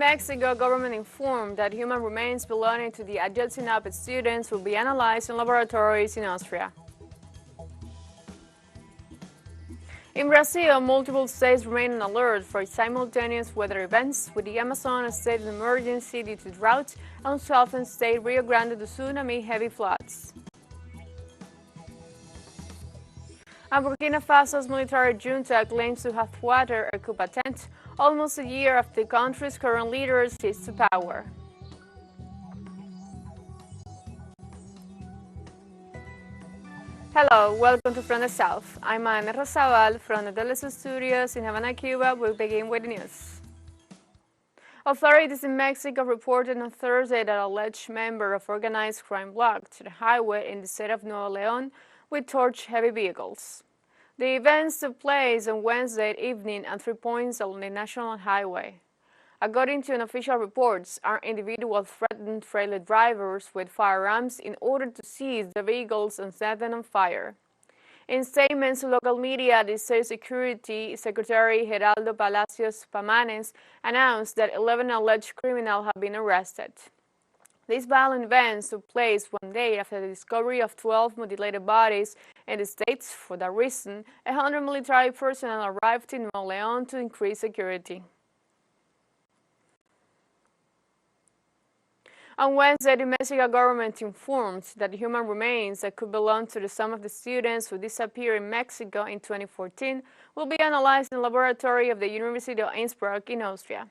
Mexico government informed that human remains belonging to the Ayotzinapa students will be analyzed in laboratories in Austria. In Brazil, multiple states remain on alert for simultaneous weather events, with the Amazon a state of emergency due to drought and southern state Rio Grande do Sul amid heavy floods. And Burkina Faso's military junta claims to have thwarted a coup attempt almost a year after the country's current leader seized to power. Hello, welcome to From the South. I'm Ana Rosabal from the TeleSUR studios in Havana, Cuba. We'll begin with the news. Authorities in Mexico reported on Thursday that an alleged member of organized crime blocked the highway in the state of Nuevo León with torch-heavy vehicles. The events took place on Wednesday evening at 3 points along the national highway. According to official reports, an individual threatened trailer drivers with firearms in order to seize the vehicles and set them on fire. In statements to local media, the State Security Secretary Geraldo Palacios Pamanes announced that 11 alleged criminals have been arrested. These violent events took place one day after the discovery of 12 mutilated bodies in the States. For that reason, 100 military personnel arrived in Nuevo León to increase security. On Wednesday, the Mexican government informed that human remains that could belong to some of the students who disappeared in Mexico in 2014 will be analyzed in the laboratory of the University of Innsbruck in Austria.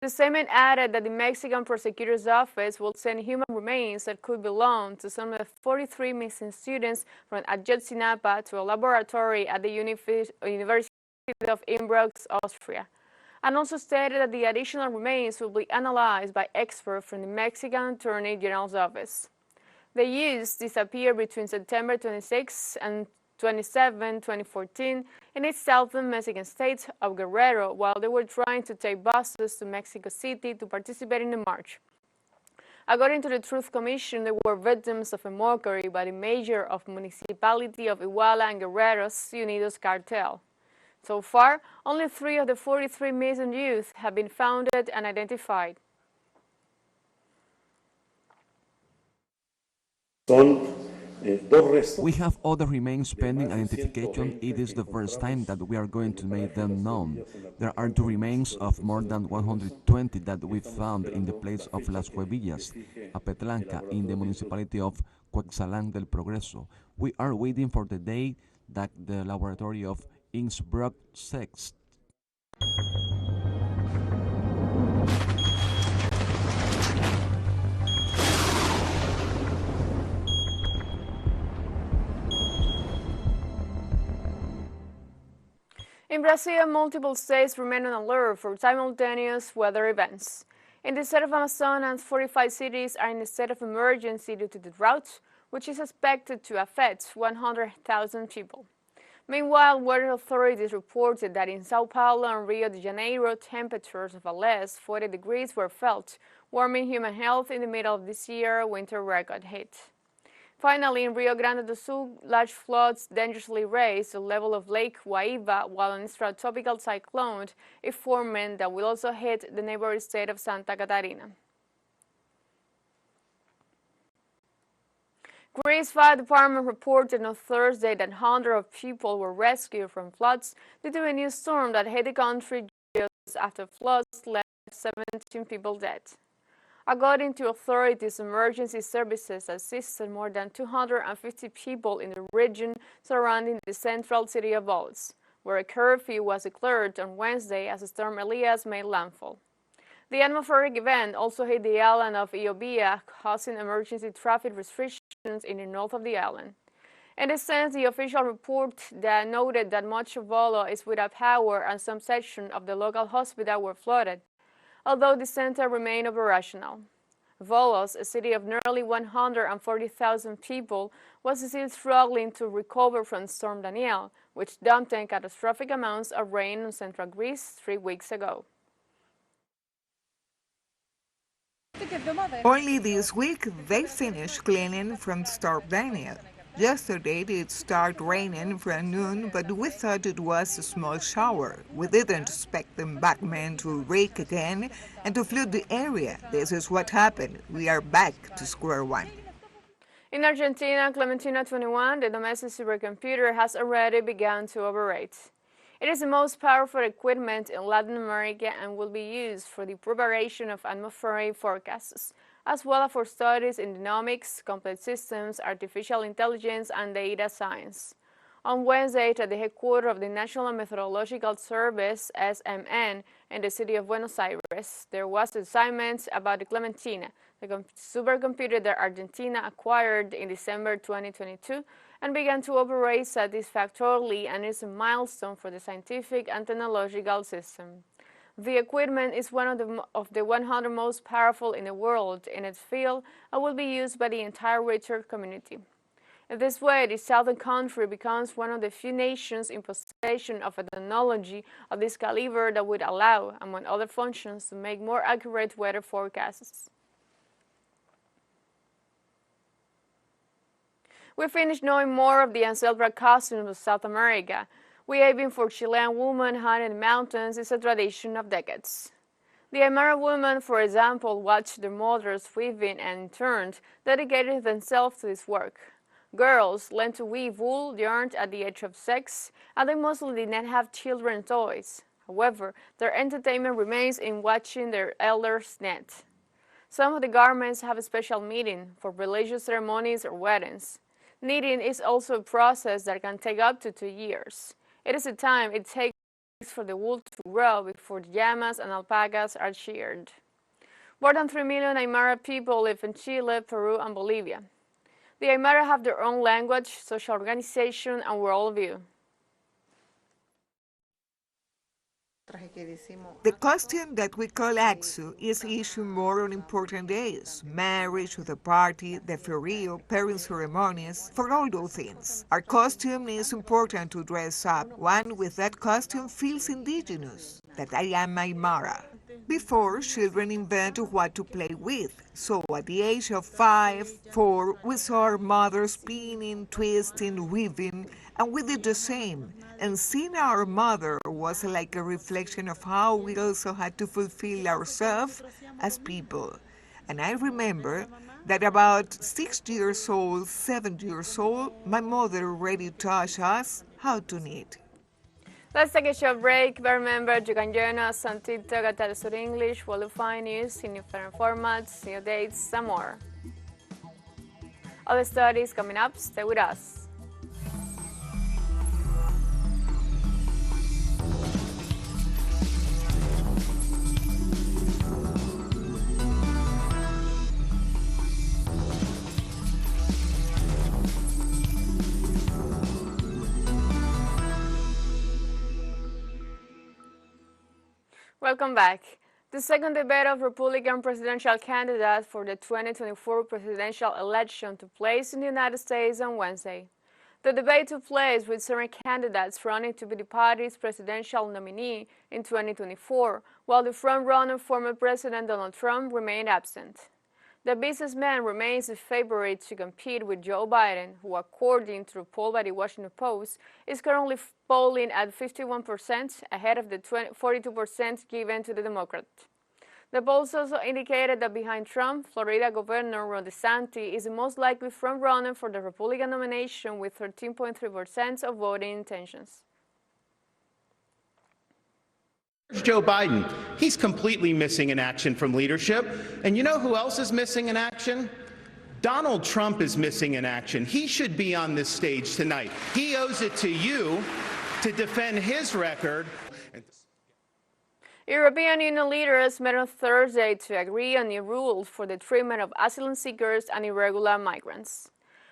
The statement added that the Mexican prosecutor's office will send human remains that could belong to some of the 43 missing students from Ayotzinapa to a laboratory at the University of Innsbruck, Austria, and also stated that the additional remains will be analyzed by experts from the Mexican Attorney General's office. The youths disappeared between September 26 and 27, 2014 in its southern Mexican state of Guerrero while they were trying to take buses to Mexico City to participate in the march. According to the Truth Commission, they were victims of a mockery by the mayor of municipality of Iguala and Guerrero's Unidos cartel. So far, only 3 of the 43 missing youth have been found and identified. We have other remains pending identification. It is the first time that we are going to make them known. There are 2 remains of more than 120 that we found in the place of Las Huevillas, Apetlanca, in the municipality of Cuexalán del Progreso. We are waiting for the day that the laboratory of Innsbruck 6. In Brazil, multiple states remain on alert for simultaneous weather events. In the state of Amazonas, 45 cities are in a state of emergency due to the drought, which is expected to affect 100,000 people. Meanwhile, weather authorities reported that in Sao Paulo and Rio de Janeiro, temperatures of at least 40 degrees were felt, warming human health in the middle of this year's winter record hit. Finally, in Rio Grande do Sul, large floods dangerously raised the level of Lake Guaíba, while an extratropical cyclone is forming that will also hit the neighboring state of Santa Catarina. Greece Fire Department reported on Thursday that hundreds of people were rescued from floods due to a new storm that hit the country just after floods left 17 people dead. According to authorities, emergency services assisted more than 250 people in the region surrounding the central city of Volos, where a curfew was declared on Wednesday as Storm Elias made landfall. The atmospheric event also hit the island of Iobia, causing emergency traffic restrictions in the north of the island. In this sense, the official report that noted that much of Volos is without power and some sections of the local hospital were flooded, although the center remained operational. Volos, a city of nearly 140,000 people, was still struggling to recover from Storm Daniel, which dumped catastrophic amounts of rain on central Greece 3 weeks ago. Only this week, they finished cleaning from Storm Daniel. Yesterday it started raining from noon, but we thought it was a small shower. We didn't expect the embankment to break again and to flood the area. This is what happened. We are back to square one. In Argentina, Clementina 21, the domestic supercomputer, has already begun to operate. It is the most powerful equipment in Latin America and will be used for the preparation of atmospheric forecasts, as well as for studies in dynamics, complex systems, artificial intelligence, and data science. On Wednesday, at the headquarters of the National Meteorological Service, SMN, in the city of Buenos Aires, there was assignment about the Clementina, the supercomputer that Argentina acquired in December 2022 and began to operate satisfactorily, and is a milestone for the scientific and technological system. The equipment is one of the 100 most powerful in the world in its field and will be used by the entire research community. In this way, the southern country becomes one of the few nations in possession of a technology of this caliber that would allow, among other functions, to make more accurate weather forecasts. We finished knowing more of the ancestral customs of South America. Weaving for Chilean women hiding in the mountains is a tradition of decades. The Aymara women, for example, watched their mothers weaving and in turn dedicated themselves to this work. Girls learned to weave wool yarn at the age of 6, and they mostly did not have children's toys. However, their entertainment remains in watching their elders knit. Some of the garments have a special meaning for religious ceremonies or weddings. Knitting is also a process that can take up to 2 years. It is the time it takes for the wool to grow before the llamas and alpacas are sheared. More than 3 million Aymara people live in Chile, Peru, and Bolivia. The Aymara have their own language, social organization, and worldview. The costume that we call axu is issued more on important days, marriage, the party, the ferio, pairing ceremonies, for all those things. Our costume is important to dress up. One with that costume feels indigenous, that I am Aymara. Before, children invent what to play with. So at the age of 5, 4, we saw our mothers spinning, twisting, weaving, and we did the same. And seeing our mother was like a reflection of how we also had to fulfill ourselves as people. And I remember that about 6 years old, 7 years old, my mother already taught us how to knit. Let's take a short break, but remember you can join us on TikTok at TeleSUR English, where you'll find news in different formats, new dates, and more. Other studies coming up, stay with us. Welcome back. The second debate of Republican presidential candidates for the 2024 presidential election took place in the United States on Wednesday. The debate took place with 7 candidates running to be the party's presidential nominee in 2024, while the front-runner former President Donald Trump remained absent. The businessman remains the favorite to compete with Joe Biden, who, according to a poll by the Washington Post, is currently polling at 51%, ahead of the 42% given to the Democrat. The polls also indicated that behind Trump, Florida Governor Ron DeSantis is the most likely front-runner for the Republican nomination with 13.3% of voting intentions. Joe Biden, he's completely missing in action from leadership. And you know who else is missing in action? Donald Trump is missing in action. He should be on this stage tonight. He owes it to you to defend his record. European Union leaders met on Thursday to agree on new rules for the treatment of asylum seekers and irregular migrants.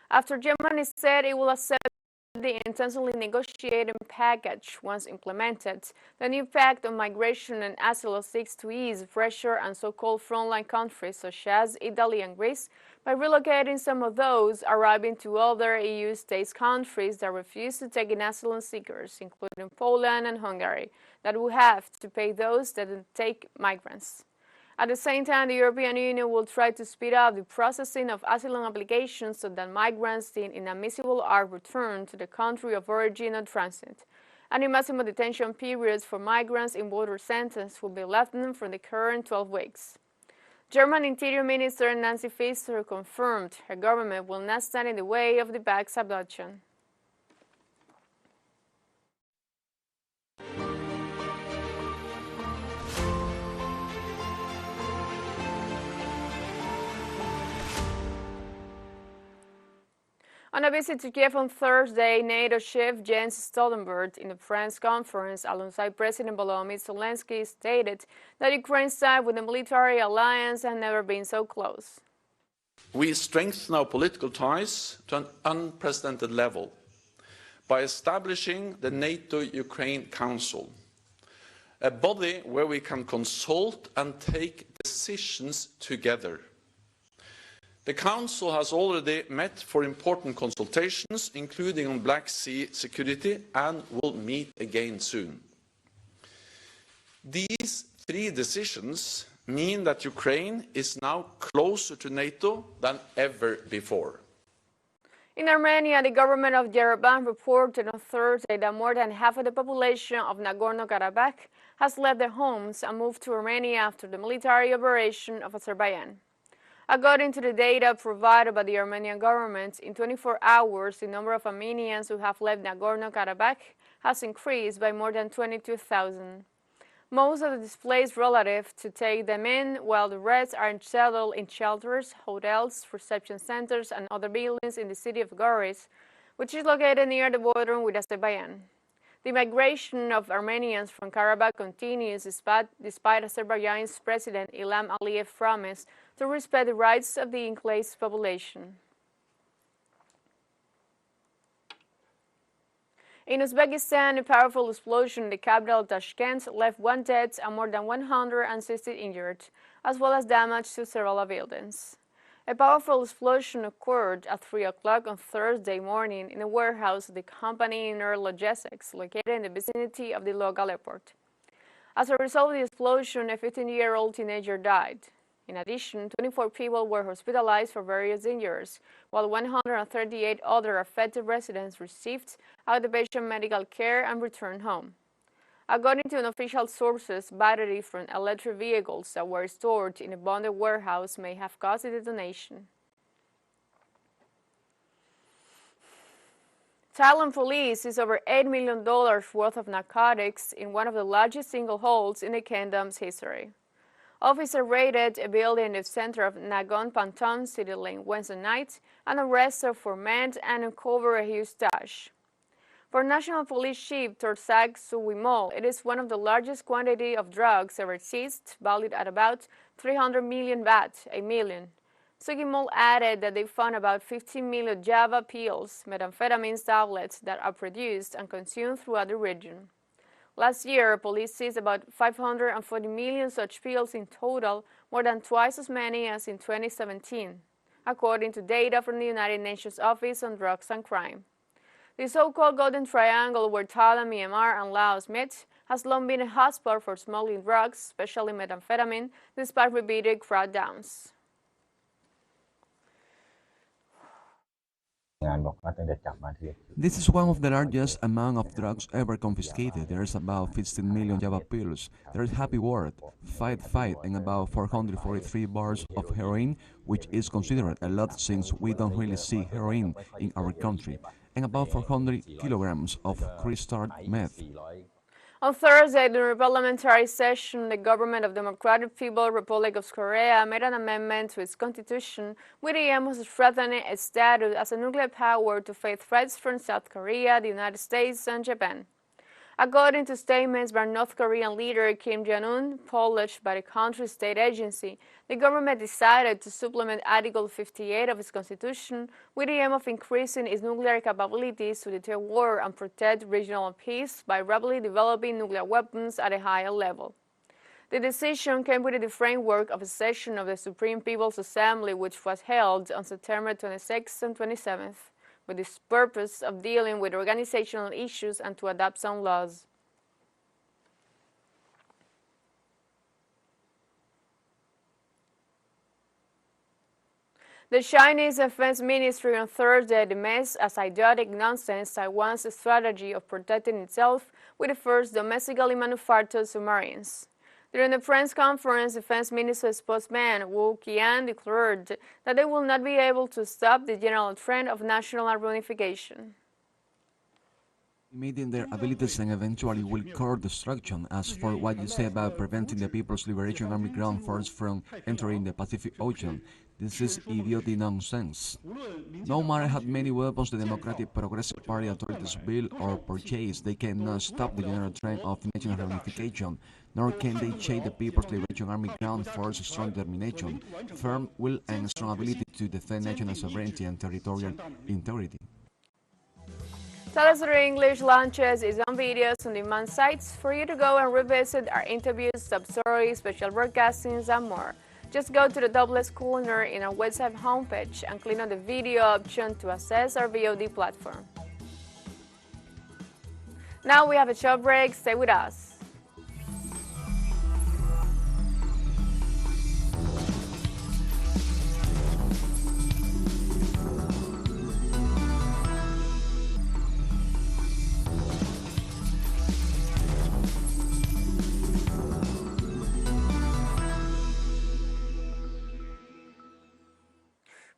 After Germany said it will accept the intensely negotiated package once implemented, the new pact on migration and asylum seeks to ease pressure on so-called frontline countries such as Italy and Greece by relocating some of those arriving to other EU states countries that refuse to take in asylum seekers, including Poland and Hungary, that will have to pay those that take migrants. At the same time, the European Union will try to speed up the processing of asylum applications so that migrants deemed inadmissible are returned to the country of origin or transit. And the maximum detention periods for migrants in border sentence will be lengthened from the current 12 weeks. German Interior Minister Nancy Faeser confirmed her government will not stand in the way of the bag's abduction. On a visit to Kiev on Thursday, NATO Chief Jens Stoltenberg in a press conference alongside President Volodymyr Zelensky stated that Ukraine's side with the military alliance had never been so close. We strengthen our political ties to an unprecedented level by establishing the NATO-Ukraine Council, a body where we can consult and take decisions together. The Council has already met for important consultations, including on Black Sea security, and will meet again soon. These three decisions mean that Ukraine is now closer to NATO than ever before. In Armenia, the government of Yerevan reported on Thursday that more than half of the population of Nagorno-Karabakh has left their homes and moved to Armenia after the military operation of Azerbaijan. According to the data provided by the Armenian government, in 24 hours, the number of Armenians who have left Nagorno-Karabakh has increased by more than 22,000. Most of the displaced relatives to take them in, while the rest are settled in shelters, hotels, reception centers, and other buildings in the city of Goris, which is located near the border with Azerbaijan. The migration of Armenians from Karabakh continues despite Azerbaijan's President Ilham Aliyev's promise to respect the rights of the enclave's population. In Uzbekistan, a powerful explosion in the capital Tashkent left 1 dead and more than 160 injured, as well as damage to several buildings. A powerful explosion occurred at 3 o'clock on Thursday morning in a warehouse of the company Inner Logistics, located in the vicinity of the local airport. As a result of the explosion, a 15-year-old teenager died. In addition, 24 people were hospitalized for various injuries, while 138 other affected residents received outpatient medical care and returned home. According to unofficial sources, batteries from electric vehicles that were stored in a bonded warehouse may have caused the detonation. Thailand police seized over $8 million worth of narcotics in one of the largest single holds in the kingdom's history. Officers raided a building in the center of Nagon Panton City Lane Wednesday night and arrested 4 men and uncovered a huge stash. For National Police Chief Torsak Suwimol, it is one of the largest quantity of drugs ever seized, valued at about 300 million baht, $1 million. Sugimol added that they found about 15 million Java pills, methamphetamine tablets that are produced and consumed throughout the region. Last year, police seized about 540 million such pills in total, more than twice as many as in 2017, according to data from the United Nations Office on Drugs and Crime. The so-called Golden Triangle, where Thailand, Myanmar, and Laos meet, has long been a hotspot for smuggling drugs, especially methamphetamine, despite repeated crackdowns. This is one of the largest amount of drugs ever confiscated. There's about 15 million Java pills. There's Happy Word, Fight, and about 443 bars of heroin, which is considered a lot since we don't really see heroin in our country, and about 400 kilograms of crystal meth. On Thursday, during a parliamentary session, the government of Democratic People's Republic of Korea made an amendment to its constitution with the aim of strengthening its status as a nuclear power to face threats from South Korea, the United States, and Japan. According to statements by North Korean leader Kim Jong-un, published by the country's state agency, the government decided to supplement Article 58 of its constitution with the aim of increasing its nuclear capabilities to deter war and protect regional peace by rapidly developing nuclear weapons at a higher level. The decision came within the framework of a session of the Supreme People's Assembly, which was held on September 26th and 27th. With the purpose of dealing with organizational issues and to adopt some laws. The Chinese Defense Ministry on Thursday dismissed as idiotic nonsense Taiwan's strategy of protecting itself with the first domestically manufactured submarines. During the press conference, Defense Ministry spokesman Wu Qian declared that they will not be able to stop the general trend of national reunification. Limiting their abilities and eventually will cause destruction. As for what you say about preventing the People's Liberation Army ground force from entering the Pacific Ocean, this is idiotic nonsense. No matter how many weapons the Democratic Progressive Party authorities build or purchase, they cannot stop the general trend of national reunification, nor can they change the People's Liberation Army ground force's strong determination, firm will, and strong ability to defend national sovereignty and territorial integrity. TeleSUR English launches its own videos on demand sites for you to go and revisit our interviews, top stories, special broadcastings, and more. Just go to the top left corner in our website homepage and click on the video option to access our VOD platform. Now we have a short break. Stay with us.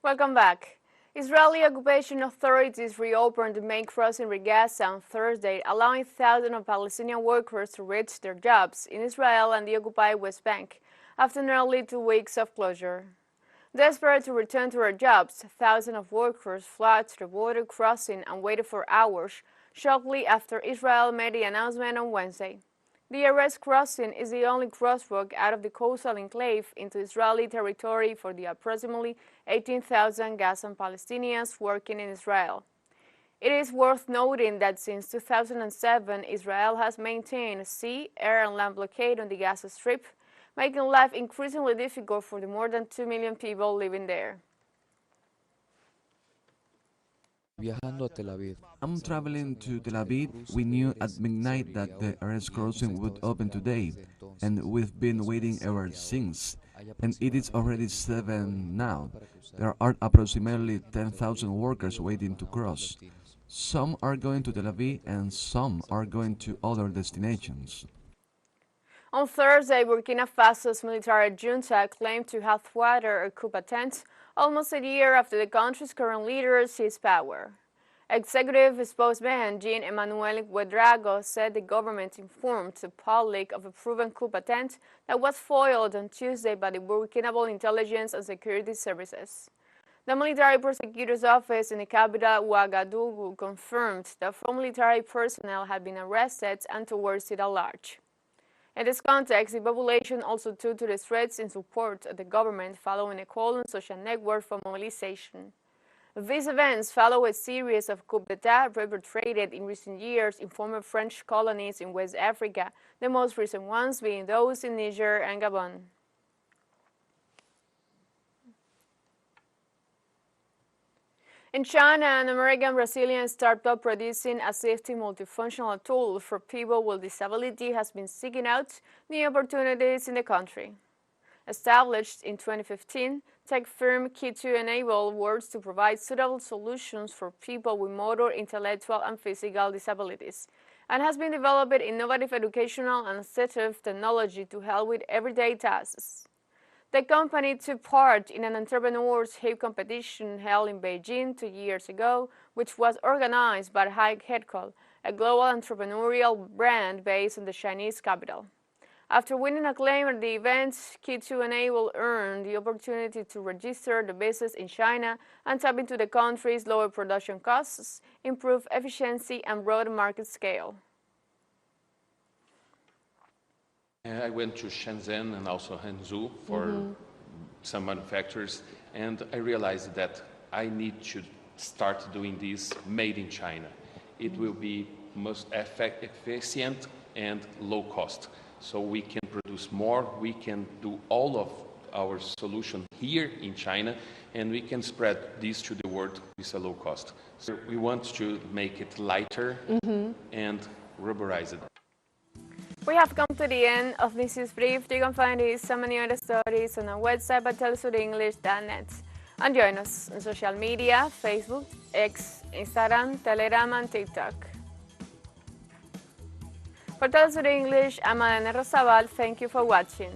Welcome back. Israeli occupation authorities reopened the main crossing in Gaza on Thursday, allowing thousands of Palestinian workers to reach their jobs in Israel and the occupied West Bank after nearly 2 weeks of closure. Desperate to return to their jobs, thousands of workers flocked to the border crossing and waited for hours shortly after Israel made the announcement on Wednesday. The Erez crossing is the only crossroad out of the coastal enclave into Israeli territory for the approximately 18,000 Gazan Palestinians working in Israel. It is worth noting that since 2007, Israel has maintained a sea, air, and land blockade on the Gaza Strip, making life increasingly difficult for the more than 2 million people living there. I'm traveling to Tel Aviv. We knew at midnight that the Erez crossing would open today, and we've been waiting ever since. And it is already 7 now. There are approximately 10,000 workers waiting to cross. Some are going to Tel Aviv and some are going to other destinations. On Thursday, Burkina Faso's military junta claimed to have thwarted a coup attempt almost a year after the country's current leader seized power. Executive spokesman Jean-Emmanuel Ouedraogo said the government informed the public of a proven coup attempt that was foiled on Tuesday by the Burkina intelligence and security services. The military prosecutor's office in the capital, Ouagadougou, confirmed that 4 military personnel had been arrested and towards it at large. In this context, the population also took to the streets in support of the government following a call on social networks for mobilization. These events follow a series of coups d'etat perpetrated in recent years in former French colonies in West Africa, the most recent ones being those in Niger and Gabon. In China, an American-Brazilian startup producing a safety multifunctional tool for people with disability has been seeking out new opportunities in the country. Established in 2015, tech firm Key2 Enable works to provide suitable solutions for people with motor, intellectual, and physical disabilities, and has been developing innovative educational and assistive technology to help with everyday tasks. The company took part in an entrepreneurship competition held in Beijing 2 years ago, which was organized by High Headcall, a global entrepreneurial brand based in the Chinese capital. After winning acclaim at the event, Key2 Enable earned the opportunity to register the business in China and tap into the country's lower production costs, improve efficiency, and broad market scale. I went to Shenzhen and also Hangzhou for some manufacturers, and I realized that I need to start doing this made in China. It will be most efficient and low cost. So we can produce more, we can do all of our solution here in China, and we can spread this to the world with a low cost. So we want to make it lighter and rubberize it. We have come to the end of this news brief. You can find these and many other stories on our website at telesurenglish.net. And join us on social media, Facebook, X, Instagram, Telegram, and TikTok. For TeleSUR English, I'm Ana Rosabal. Thank you for watching.